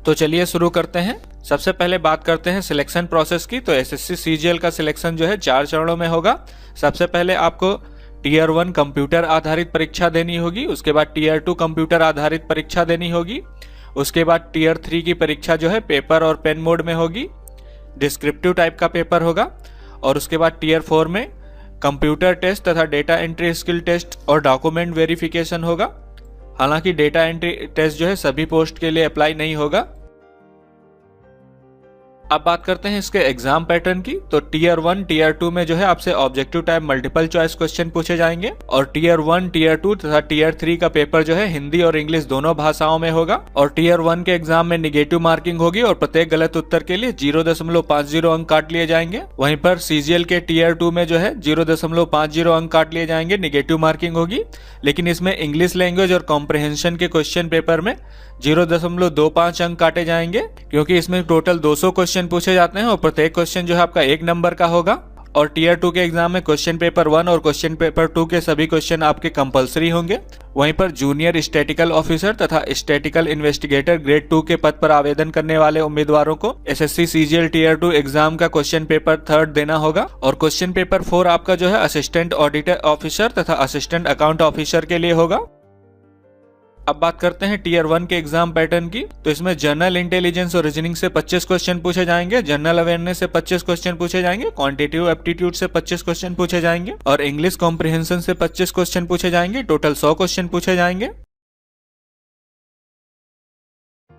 तो चलिए शुरू करते हैं। सबसे पहले बात करते हैं सिलेक्शन प्रोसेस की। तो एसएससी सीजीएल का सिलेक्शन जो है 4 चरणों में होगा। सबसे पहले आपको टीयर 1 कंप्यूटर आधारित परीक्षा देनी होगी, उसके बाद टीयर 2 कंप्यूटर आधारित परीक्षा देनी होगी, उसके बाद टीयर 3 की परीक्षा जो है पेपर और पेन मोड में होगी, डिस्क्रिप्टिव टाइप का पेपर होगा, और उसके बाद टीयर 4 में कंप्यूटर टेस्ट तथा डेटा एंट्री स्किल टेस्ट और डॉक्यूमेंट वेरिफिकेशन होगा। हालांकि डेटा एंट्री टेस्ट जो है सभी पोस्ट के लिए अप्लाई नहीं होगा। अब बात करते हैं इसके एग्जाम पैटर्न की। तो टीयर 1 टीयर 2 में जो है आपसे objective type multiple choice question पूछे जाएंगे, और टीयर 1 टीयर 2 तथा टीयर 3 का पेपर जो है हिंदी और इंग्लिश दोनों भाषाओं में होगा। और टीयर 1 के एग्जाम में निगेटिव मार्किंग होगी और प्रत्येक गलत उत्तर के लिए 0.50 अंक काट लिए जाएंगे। वहीं पर सीजीएल के टीयर 2 में जो है 0.50 अंक काट लिए जाएंगे, निगेटिव मार्किंग होगी। लेकिन इसमें इंग्लिश लैंग्वेज और कॉम्प्रिहेंशन के क्वेश्चन पेपर में 0.25 अंक काटे जाएंगे, क्योंकि इसमें टोटल 200 क्वेश्चन पूछे जाते हैं और प्रत्येक क्वेश्चन जो है आपका 1 नंबर का होगा। और टीयर 2 के एग्जाम में क्वेश्चन पेपर 1 और क्वेश्चन पेपर 2 के सभी क्वेश्चन आपके कंपलसरी होंगे। वहीं पर जूनियर स्टैटिकल ऑफिसर तथा स्टैटिकल इन्वेस्टिगेटर ग्रेड 2 के पद पर आवेदन करने वाले उम्मीदवारों को एसएससी सीजीएल टीयर 2 एग्जाम का क्वेश्चन पेपर 3 देना होगा। और क्वेश्चन पेपर 4 आपका जो है असिस्टेंट ऑडिटर ऑफिसर तथा असिस्टेंट अकाउंट ऑफिसर के लिए होगा। अब बात करते हैं टीयर 1 के एग्जाम पैटर्न की। तो इसमें जनरल इंटेलिजेंस और रीजनिंग से 25 क्वेश्चन पूछे जाएंगे, जनरल अवेयरनेस से 25 क्वेश्चन पूछे जाएंगे, क्वांटिटेटिव एप्टीट्यूड से 25 क्वेश्चन पूछे जाएंगे, और इंग्लिश कॉम्प्रिहेंशन से 25 क्वेश्चन पूछे जाएंगे। टोटल 100 क्वेश्चन पूछे जाएंगे।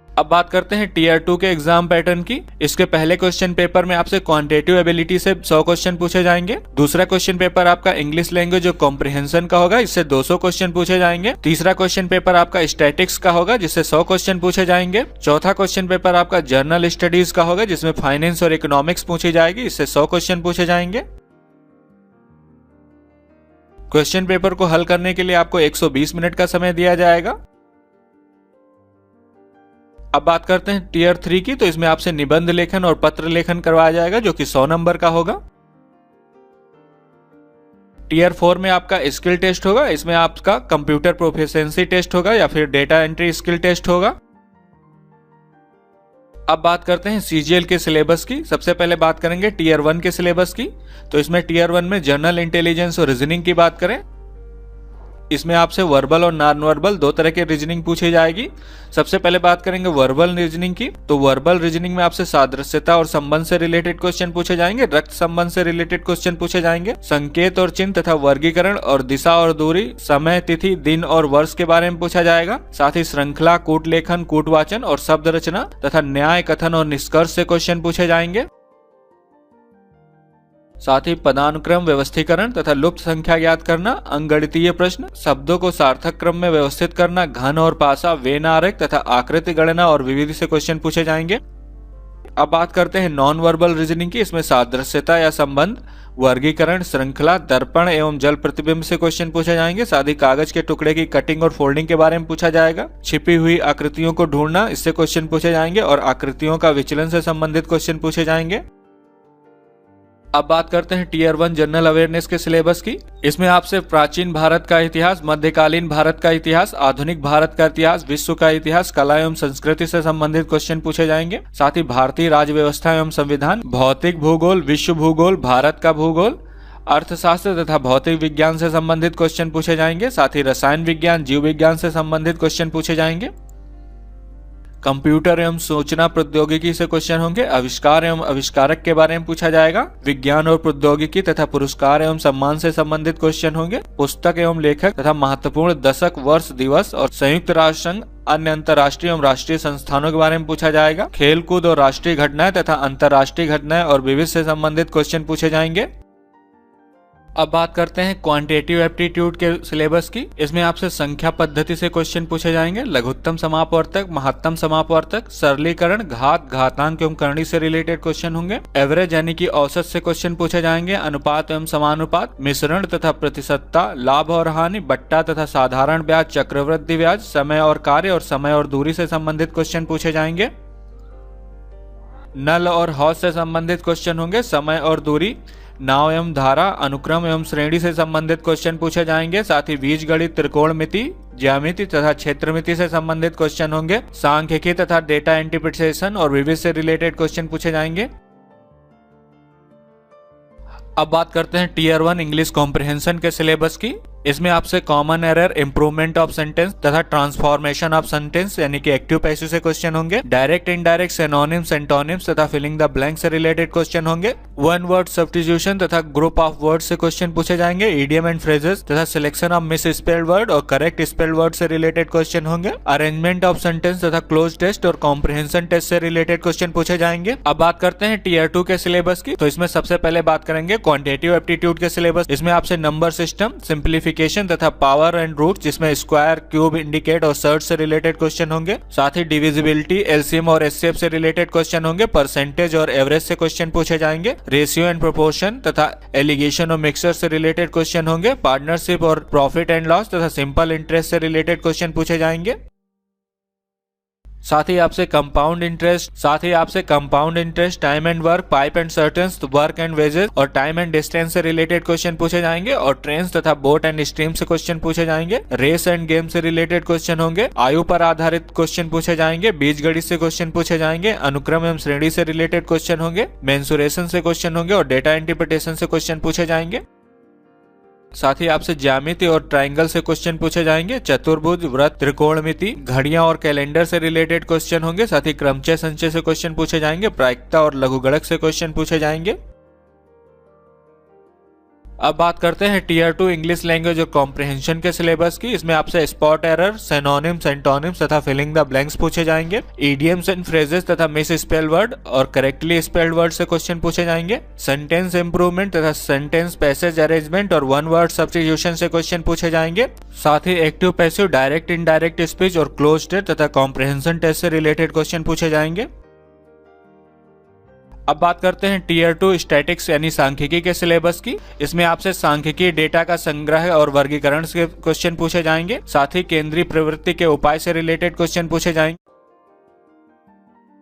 अब बात करते हैं टीयर 2 के एग्जाम पैटर्न की। इसके पहले क्वेश्चन पेपर में आपसे क्वांटिटेटिव एबिलिटी से 100 क्वेश्चन पूछे जाएंगे। दूसरा क्वेश्चन पेपर आपका इंग्लिश लैंग्वेज और कॉम्प्रिहेंशन का होगा, इससे 200 क्वेश्चन पूछे जाएंगे। तीसरा क्वेश्चन पेपर आपका स्टैटिक्स का होगा, जिससे 100 क्वेश्चन पूछे जाएंगे। चौथा क्वेश्चन पेपर आपका जर्नल स्टडीज का होगा, जिसमें फाइनेंस और इकोनॉमिक्स पूछी जाएगी, इससे 100 क्वेश्चन पूछे जाएंगे। क्वेश्चन पेपर को हल करने के लिए आपको 120 मिनट का समय दिया जाएगा। अब बात करते हैं टीयर 3 की। तो इसमें आपसे निबंध लेखन और पत्र लेखन करवाया जाएगा, जो कि 100 नंबर का होगा। टीयर 4 में आपका स्किल टेस्ट होगा, इसमें आपका कंप्यूटर प्रोफिशिएंसी टेस्ट होगा या फिर डेटा एंट्री स्किल टेस्ट होगा। अब बात करते हैं सीजीएल के सिलेबस की। सबसे पहले बात करेंगे टीयर 1 के सिलेबस की। तो इसमें टीयर 1 में जनरल इंटेलिजेंस और रीजनिंग की बात करें, इसमें आपसे वर्बल और नॉन वर्बल 2 तरह के रीजनिंग पूछी जाएगी। सबसे पहले बात करेंगे वर्बल रीजनिंग की। तो वर्बल रीजनिंग में आपसे सादृश्यता और संबंध से रिलेटेड क्वेश्चन पूछे जाएंगे, रक्त संबंध से रिलेटेड क्वेश्चन पूछे जाएंगे, संकेत और चिन्ह तथा वर्गीकरण और दिशा और दूरी, समय, तिथि, दिन और वर्ष के बारे में पूछा जाएगा। साथ ही श्रृंखला, कूट लेखन, कूटवाचन और शब्द रचना तथा न्याय, कथन और निष्कर्ष से क्वेश्चन पूछे जाएंगे। साथ ही पदानुक्रम, व्यवस्थीकरण तथा लुप्त संख्या ज्ञात करना, अंकगणितीय प्रश्न, शब्दों को सार्थक क्रम में व्यवस्थित करना, घन और पासा, वेन आरेख तथा आकृति गणना और विविधि से क्वेश्चन पूछे जाएंगे। अब बात करते हैं नॉन वर्बल रीजनिंग की। इसमें सादृश्यता या संबंध, वर्गीकरण, श्रृंखला, दर्पण एवं जल प्रतिबिंब से क्वेश्चन पूछे जाएंगे। साथ ही कागज के टुकड़े की कटिंग और फोल्डिंग के बारे में पूछा जाएगा। छिपी हुई आकृतियों को ढूंढना, इससे क्वेश्चन पूछे जाएंगे, और आकृतियों का विचलन से संबंधित क्वेश्चन पूछे जाएंगे। अब बात करते हैं टीयर 1 जनरल अवेयरनेस के सिलेबस की। इसमें आपसे प्राचीन भारत का इतिहास, मध्यकालीन भारत का इतिहास, आधुनिक भारत का इतिहास, विश्व का इतिहास, कला एवं संस्कृति से संबंधित क्वेश्चन पूछे जाएंगे। साथ ही भारतीय राज्य व्यवस्था एवं संविधान, भौतिक भूगोल, विश्व भूगोल, भारत का भूगोल, अर्थशास्त्र तथा भौतिक विज्ञान से संबंधित क्वेश्चन पूछे जाएंगे। साथ ही रसायन विज्ञान, जीव विज्ञान से संबंधित क्वेश्चन पूछे जाएंगे। कंप्यूटर एवं सूचना प्रौद्योगिकी से क्वेश्चन होंगे। आविष्कार एवं आविष्कारक के बारे में पूछा जाएगा। विज्ञान और प्रौद्योगिकी तथा पुरस्कार एवं सम्मान से संबंधित क्वेश्चन होंगे। पुस्तक एवं लेखक तथा महत्वपूर्ण दशक, वर्ष, दिवस और संयुक्त राष्ट्र संघ, अन्य अंतर्राष्ट्रीय एवं राष्ट्रीय संस्थानों के बारे में पूछा जाएगा। खेलकूद और राष्ट्रीय घटनाएं तथा अंतर्राष्ट्रीय घटनाएं और विविध से संबंधित क्वेश्चन पूछे जाएंगे। अब बात करते हैं क्वांटिटेटिव एप्टीट्यूड के सिलेबस की। इसमें आपसे संख्या पद्धति से क्वेश्चन पूछे जाएंगे। लघुत्तम समापवर्तक, महत्तम समापवर्तक, सरलीकरण, घात, घातांक एवं करणी से रिलेटेड क्वेश्चन होंगे। एवरेज यानी कि औसत से क्वेश्चन पूछे जाएंगे। अनुपात एवं समानुपात, मिश्रण तथा प्रतिशतता, लाभ और हानि, बट्टा तथा साधारण ब्याज, चक्रवृद्धि ब्याज, समय और कार्य और समय और दूरी से संबंधित क्वेश्चन पूछे जाएंगे। नल और हौज से संबंधित क्वेश्चन होंगे। समय और दूरी, नाव एवं धारा, अनुक्रम एवं श्रेणी से संबंधित क्वेश्चन पूछे जाएंगे। साथ ही बीजगणित, त्रिकोणमिति ज्यामिति तथा क्षेत्रमिति से संबंधित क्वेश्चन होंगे। सांख्यिकी तथा डेटा इंटरप्रिटेशन और विविध से रिलेटेड क्वेश्चन पूछे जाएंगे। अब बात करते हैं टीयर 1 इंग्लिश कॉम्प्रिहेंशन के सिलेबस की। इसमें आपसे common error, improvement of sentence तथा ट्रांसफॉर्मेशन ऑफ सेंटेंस यानी कि एक्टिव पैसिव से क्वेश्चन होंगे। डायरेक्ट, इनडायरेक्ट, सिनोनिम्स, एंटोनिम्स तथा फिलिंग द ब्लैंक से रिलेटेड क्वेश्चन होंगे। वन वर्ड सब्स्टिट्यूशन तथा ग्रुप ऑफ वर्ड से क्वेश्चन पूछे जाएंगे। इडियम एंड फ्रेजेस तथा selection of miss spelled word और करेक्ट स्पेल्ड वर्ड से रिलेटेड क्वेश्चन होंगे। अरेंजमेंट ऑफ सेंटेंस तथा क्लोज टेस्ट और कॉम्प्रिहेंशन टेस्ट से रिलेटेड क्वेश्चन पूछे जाएंगे। अब बात करते हैं टीयर 2 के सिलेबस की। तो इसमें सबसे पहले बात करेंगे क्वांटिटेटिव एप्टीट्यूड के सिलेबस। इसमें आपसे नंबर सिस्टम, सिंप्लीफिकेशन तथा पावर एंड रूट जिसमें स्क्वायर, क्यूब, इंडिकेट और सर्च से रिलेटेड क्वेश्चन होंगे। साथ ही डिविजिबिलिटी, एलसीएम और एचसीएफ से रिलेटेड क्वेश्चन होंगे। परसेंटेज और एवरेज से क्वेश्चन पूछे जाएंगे। रेशियो एंड प्रोपोर्शन तथा एलिगेशन और मिक्सचर से रिलेटेड क्वेश्चन होंगे। पार्टनरशिप और प्रॉफिट एंड लॉस तथा सिंपल इंटरेस्ट से रिलेटेड क्वेश्चन पूछे जाएंगे। साथ ही आपसे compound interest, time and work, pipe and cisterns, work and wages और टाइम एंड डिस्टेंस से रिलेटेड क्वेश्चन पूछे जाएंगे। और ट्रेन्स तथा बोट एंड स्ट्रीम से क्वेश्चन पूछे जाएंगे। रेस एंड गेम से रिलेटेड क्वेश्चन होंगे। आयु पर आधारित क्वेश्चन पूछे जाएंगे। बीजगणित से क्वेश्चन पूछे जाएंगे। अनुक्रम एवं श्रेणी से रिलेटेड क्वेश्चन होंगे। मेंसुरेशन से क्वेश्चन होंगे और डेटा इंटरप्रिटेशन से क्वेश्चन पूछे जाएंगे। साथ ही आपसे ज्यामिति और ट्रायंगल से क्वेश्चन पूछे जाएंगे। चतुर्भुज, वृत्त, त्रिकोणमिति, घड़ियां और कैलेंडर से रिलेटेड क्वेश्चन होंगे। साथ ही क्रमचय, संचय से क्वेश्चन पूछे जाएंगे। प्रायिकता और लघुगणक से क्वेश्चन पूछे जाएंगे। अब बात करते हैं टीयर 2 इंग्लिश लैंग्वेज और कॉम्प्रिहेंशन के सिलेबस की। इसमें आपसे स्पॉट एरर, सिनोनिम्स, एंटोनिम्स तथा फिलिंग द ब्लैंक्स पूछे जाएंगे। इडियम्स एंड फ्रेजेस तथा मिस स्पेल्ड वर्ड और करेक्टली स्पेल्ड वर्ड से क्वेश्चन पूछे जाएंगे। सेंटेंस इंप्रूवमेंट तथा सेंटेंस पैसेज अरेंजमेंट और वन वर्ड सब्स्टिट्यूशन से क्वेश्चन पूछे जाएंगे। साथ ही active passive, direct indirect speech और क्लोज टेस्ट तथा कॉम्प्रिहेंशन टेस्ट से रिलेटेड क्वेश्चन पूछे जाएंगे। अब बात करते हैं टीयर 2 स्टैटिक्स यानी सांख्यिकी के सिलेबस की। इसमें आपसे सांख्यिकी डेटा का संग्रह और वर्गीकरण के क्वेश्चन पूछे जाएंगे। साथ ही केंद्रीय प्रवृत्ति के उपाय से रिलेटेड क्वेश्चन पूछे जाएंगे।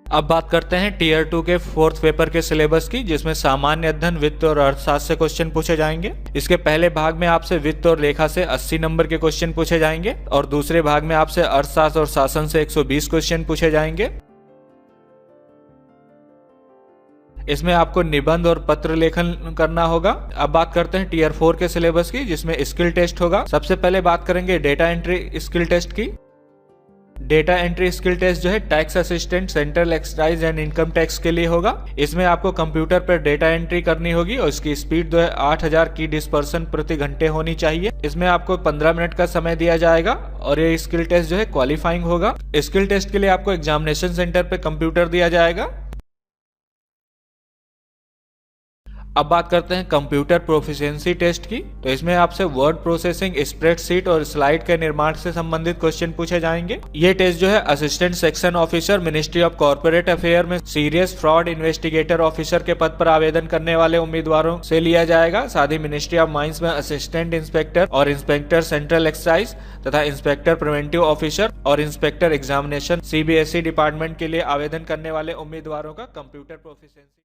अब बात करते हैं टीयर 2 के 4th पेपर के सिलेबस की, जिसमें सामान्य अध्ययन, वित्त और अर्थशास्त्र से क्वेश्चन पूछे जाएंगे। इसके पहले भाग में आपसे वित्त और लेखा से 80 नंबर के क्वेश्चन पूछे जाएंगे और दूसरे भाग में आपसे अर्थशास्त्र और शासन से 120 क्वेश्चन पूछे जाएंगे। इसमें आपको निबंध और पत्र लेखन करना होगा। अब बात करते हैं टीयर 4 के सिलेबस की, जिसमें स्किल टेस्ट होगा। सबसे पहले बात करेंगे डेटा एंट्री स्किल टेस्ट की। डेटा एंट्री स्किल टेस्ट जो है tax assistant, central excise and income tax के लिए होगा। इसमें आपको कंप्यूटर पर डेटा एंट्री करनी होगी और इसकी स्पीड जो है 8000 की डिस्पर्सन प्रति घंटे होनी चाहिए। इसमें आपको 15 मिनट का समय दिया जाएगा और ये स्किल टेस्ट जो है क्वालिफाइंग होगा। स्किल टेस्ट के लिए आपको एग्जामिनेशन सेंटर पे कंप्यूटर दिया जाएगा। अब बात करते हैं कंप्यूटर प्रोफिशिएंसी टेस्ट की। तो इसमें आपसे वर्ड प्रोसेसिंग, स्प्रेडशीट और स्लाइड के निर्माण से संबंधित क्वेश्चन पूछे जाएंगे। ये टेस्ट जो है assistant section officer, ministry of corporate affair में सीरियस फ्रॉड इन्वेस्टिगेटर ऑफिसर के पद पर आवेदन करने वाले उम्मीदवारों से लिया जाएगा। साथ ही मिनिस्ट्री ऑफ माइंस में असिस्टेंट इंस्पेक्टर और इंस्पेक्टर सेंट्रल एक्साइज तथा इंस्पेक्टर प्रिवेंटिव ऑफिसर और इंस्पेक्टर एग्जामिनेशन CBSE डिपार्टमेंट के लिए आवेदन करने वाले उम्मीदवारों का कंप्यूटर प्रोफिशिएंसी